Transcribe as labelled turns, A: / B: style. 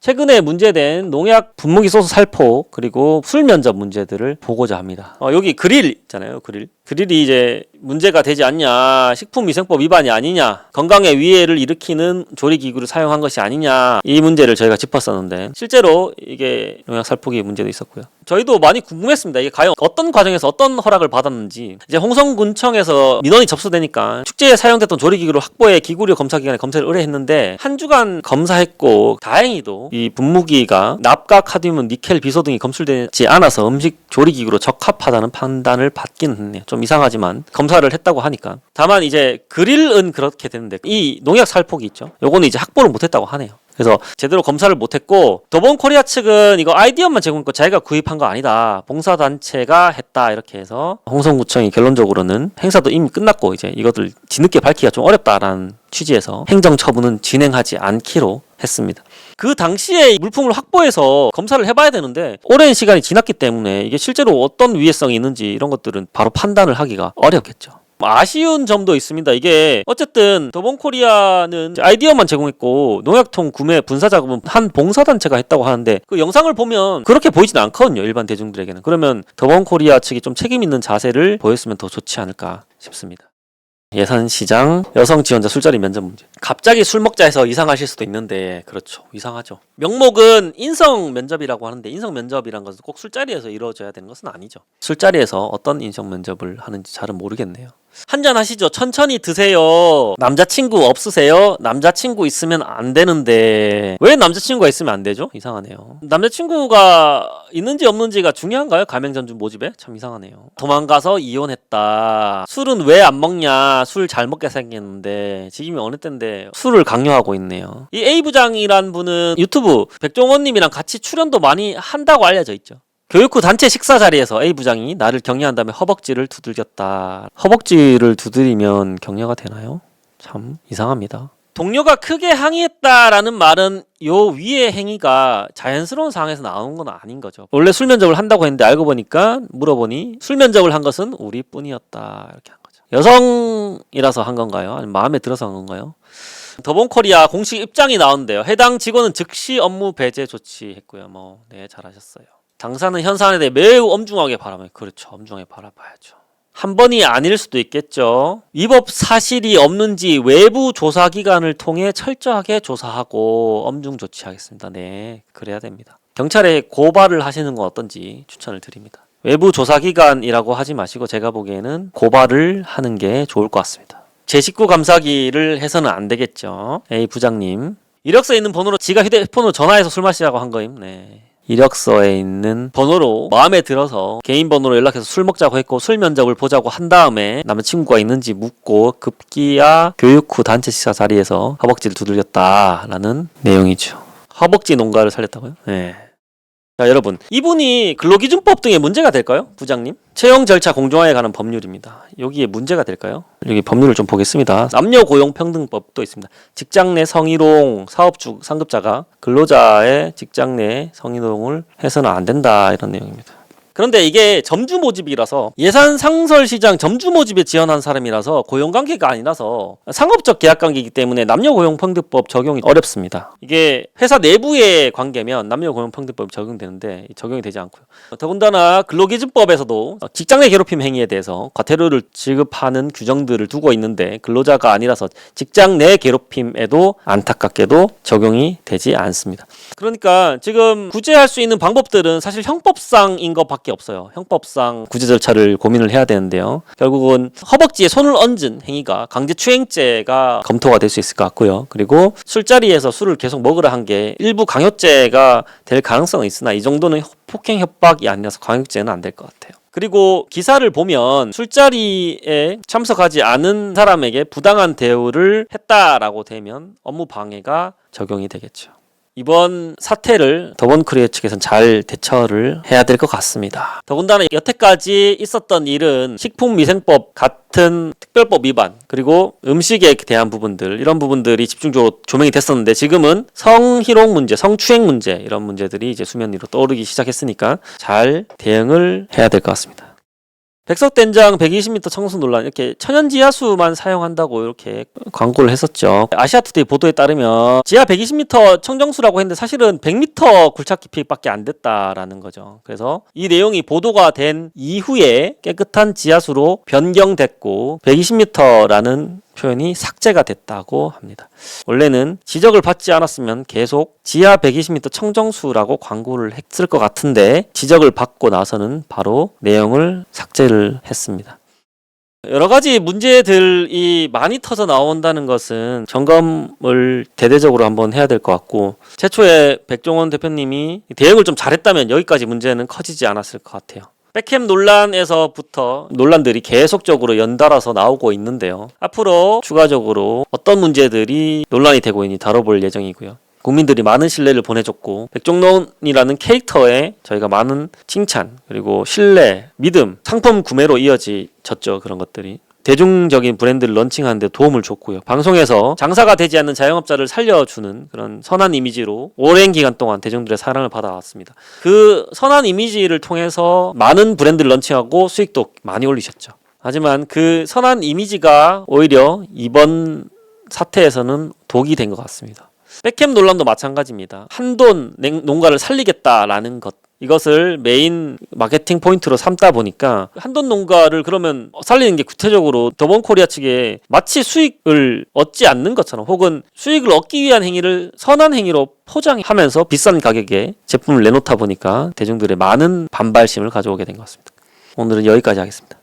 A: 최근에 문제된 농약 분무기 소스 살포 그리고 술 면접 문제들을 보고자 합니다. 여기 그릴 있잖아요. 그릴이 이제 문제가 되지 않냐, 식품위생법 위반이 아니냐, 건강에 위해를 일으키는 조리기구를 사용한 것이 아니냐, 이 문제를 저희가 짚었었는데 실제로 이게 농약 살포기 문제도 있었고요. 저희도 많이 궁금했습니다. 이게 과연 어떤 과정에서 어떤 허락을 받았는지. 이제 홍성군청에서 민원이 접수되니까 축제에 사용됐던 조리기구를 확보해 기구류 검사기관에 검사를 의뢰했는데 한 주간 검사했고 다행히도 이 분무기가 납과 카드뮴, 니켈, 비소 등이 검출되지 않아서 음식 조리기구로 적합하다는 판단을 받긴 했네요. 좀 이상하지만 검사를 했다고 하니까. 다만 이제 그릴은 그렇게 되는데 이 농약 살포기 있죠. 요거는 이제 확보를 못했다고 하네요. 그래서 제대로 검사를 못했고 더본코리아 측은 이거 아이디어만 제공했고 자기가 구입한 거 아니다. 봉사단체가 했다 이렇게 해서 홍성구청이 결론적으로는 행사도 이미 끝났고 이제 이것들 뒤늦게 밝히기가 좀 어렵다라는 취지에서 행정처분은 진행하지 않기로 했습니다. 그 당시에 물품을 확보해서 검사를 해봐야 되는데 오랜 시간이 지났기 때문에 이게 실제로 어떤 위해성이 있는지 이런 것들은 바로 판단을 하기가 어렵겠죠. 아쉬운 점도 있습니다. 이게 어쨌든 더본코리아는 아이디어만 제공했고 농약통 구매 분사 작업은 한 봉사단체가 했다고 하는데 그 영상을 보면 그렇게 보이진 않거든요. 일반 대중들에게는. 그러면 더본코리아 측이 좀 책임 있는 자세를 보였으면 더 좋지 않을까 싶습니다. 예산시장 여성지원자 술자리 면접 문제. 갑자기 술 먹자 해서 이상하실 수도 있는데 그렇죠. 이상하죠. 명목은 인성 면접이라고 하는데 인성 면접이란 것은 꼭 술자리에서 이루어져야 되는 것은 아니죠. 술자리에서 어떤 인성 면접을 하는지 잘은 모르겠네요. 한잔 하시죠. 천천히 드세요. 남자친구 없으세요? 남자친구 있으면 안 되는데 왜 남자친구가 있으면 안 되죠? 이상하네요. 남자친구가 있는지 없는지가 중요한가요? 가맹점주 모집에? 참 이상하네요. 도망가서 이혼했다. 술은 왜 안 먹냐? 술 잘 먹게 생겼는데 지금이 어느 때인데 술을 강요하고 있네요. 이 A부장이란 분은 유튜브 백종원님이랑 같이 출연도 많이 한다고 알려져 있죠. 교육 후 단체 식사 자리에서 A부장이 나를 격려한 다음에 허벅지를 두들겼다. 허벅지를 두드리면 격려가 되나요? 참 이상합니다. 동료가 크게 항의했다라는 말은 요 위의 행위가 자연스러운 상황에서 나오는 건 아닌 거죠. 원래 술 면접을 한다고 했는데 알고 보니까 물어보니 술 면접을 한 것은 우리뿐이었다. 이렇게 한 거죠. 여성이라서 한 건가요? 아니면 마음에 들어서 한 건가요? 더본코리아 공식 입장이 나오는데요. 해당 직원은 즉시 업무 배제 조치했고요. 네, 잘하셨어요. 당사는 현 사안에 대해 매우 엄중하게 바라봐요. 그렇죠. 엄중하게 바라봐야죠. 한 번이 아닐 수도 있겠죠. 위법 사실이 없는지 외부 조사기관을 통해 철저하게 조사하고 엄중 조치하겠습니다. 네, 그래야 됩니다. 경찰에 고발을 하시는 건 어떤지 추천을 드립니다. 외부 조사기관이라고 하지 마시고 제가 보기에는 고발을 하는 게 좋을 것 같습니다. 제 식구 감사기를 해서는 안 되겠죠. A 부장님. 이력서에 있는 번호로 지가 휴대폰으로 전화해서 술 마시라고 한 거임. 네. 이력서에 있는 번호로 마음에 들어서 개인 번호로 연락해서 술 먹자고 했고 술 면접을 보자고 한 다음에 남자친구가 있는지 묻고 급기야 교육 후 단체 식사 자리에서 허벅지를 두들겼다라는 내용이죠. 허벅지 농가를 살렸다고요? 네. 자, 여러분, 이분이 근로기준법 등에 문제가 될까요? 부장님? 채용 절차 공정화에 관한 법률입니다. 여기에 문제가 될까요? 여기 법률을 좀 보겠습니다. 남녀고용평등법도 있습니다. 직장 내 성희롱 사업주 상급자가 근로자의 직장 내 성희롱을 해서는 안 된다 이런 내용입니다. 그런데 이게 점주 모집이라서 예산 상설 시장 점주 모집에 지원한 사람이라서 고용관계가 아니라서 상업적 계약관계이기 때문에 남녀고용평등법 적용이 어렵습니다. 이게 회사 내부의 관계면 남녀고용평등법이 적용되는데 적용이 되지 않고요. 더군다나 근로기준법에서도 직장 내 괴롭힘 행위에 대해서 과태료를 지급하는 규정들을 두고 있는데 근로자가 아니라서 직장 내 괴롭힘에도 안타깝게도 적용이 되지 않습니다. 그러니까 지금 구제할 수 있는 방법들은 사실 형법상인 것밖에 없어요. 형법상 구제 절차를 고민을 해야 되는데요. 결국은 허벅지에 손을 얹은 행위가 강제추행죄가 검토가 될 수 있을 것 같고요. 그리고 술자리에서 술을 계속 먹으라 한 게 일부 강요죄가 될 가능성은 있으나 이 정도는 폭행 협박이 아니라서 강요죄는 안 될 것 같아요. 그리고 기사를 보면 술자리에 참석하지 않은 사람에게 부당한 대우를 했다라고 되면 업무 방해가 적용이 되겠죠. 이번 사태를 더본코리아 측에서는 잘 대처를 해야 될 것 같습니다. 더군다나 여태까지 있었던 일은 식품위생법 같은 특별법 위반 그리고 음식에 대한 부분들 이런 부분들이 집중적으로 조명이 됐었는데 지금은 성희롱 문제, 성추행 문제 이런 문제들이 이제 수면 위로 떠오르기 시작했으니까 잘 대응을 해야 될 것 같습니다. 백석된장 120m 청수 논란 이렇게 천연 지하수만 사용한다고 이렇게 광고를 했었죠. 아시아투데이 보도에 따르면 지하 120m 청정수라고 했는데 사실은 100m 굴착 깊이밖에 안 됐다라는 거죠. 그래서 이 내용이 보도가 된 이후에 깨끗한 지하수로 변경됐고 120m라는 표현이 삭제가 됐다고 합니다. 원래는 지적을 받지 않았으면 계속 지하 120m 청정수라고 광고를 했을 것 같은데 지적을 받고 나서는 바로 내용을 삭제를 했습니다. 여러 가지 문제들이 많이 터져 나온다는 것은 점검을 대대적으로 한번 해야 될 것 같고 최초에 백종원 대표님이 대응을 좀 잘했다면 여기까지 문제는 커지지 않았을 것 같아요. 백햄 논란에서부터 논란들이 계속적으로 연달아서 나오고 있는데요. 앞으로 추가적으로 어떤 문제들이 논란이 되고 있는지 다뤄볼 예정이고요. 국민들이 많은 신뢰를 보내줬고 백종원이라는 캐릭터에 저희가 많은 칭찬 그리고 신뢰, 믿음, 상품 구매로 이어졌죠. 그런 것들이. 대중적인 브랜드를 런칭하는 데 도움을 줬고요. 방송에서 장사가 되지 않는 자영업자를 살려주는 그런 선한 이미지로 오랜 기간 동안 대중들의 사랑을 받아왔습니다. 그 선한 이미지를 통해서 많은 브랜드를 런칭하고 수익도 많이 올리셨죠. 하지만 그 선한 이미지가 오히려 이번 사태에서는 독이 된 것 같습니다. 백햄 논란도 마찬가지입니다. 한돈 농가를 살리겠다라는 것. 이것을 메인 마케팅 포인트로 삼다 보니까 한돈 농가를 그러면 살리는 게 구체적으로 더본코리아 측에 마치 수익을 얻지 않는 것처럼 혹은 수익을 얻기 위한 행위를 선한 행위로 포장하면서 비싼 가격에 제품을 내놓다 보니까 대중들의 많은 반발심을 가져오게 된 것 같습니다. 오늘은 여기까지 하겠습니다.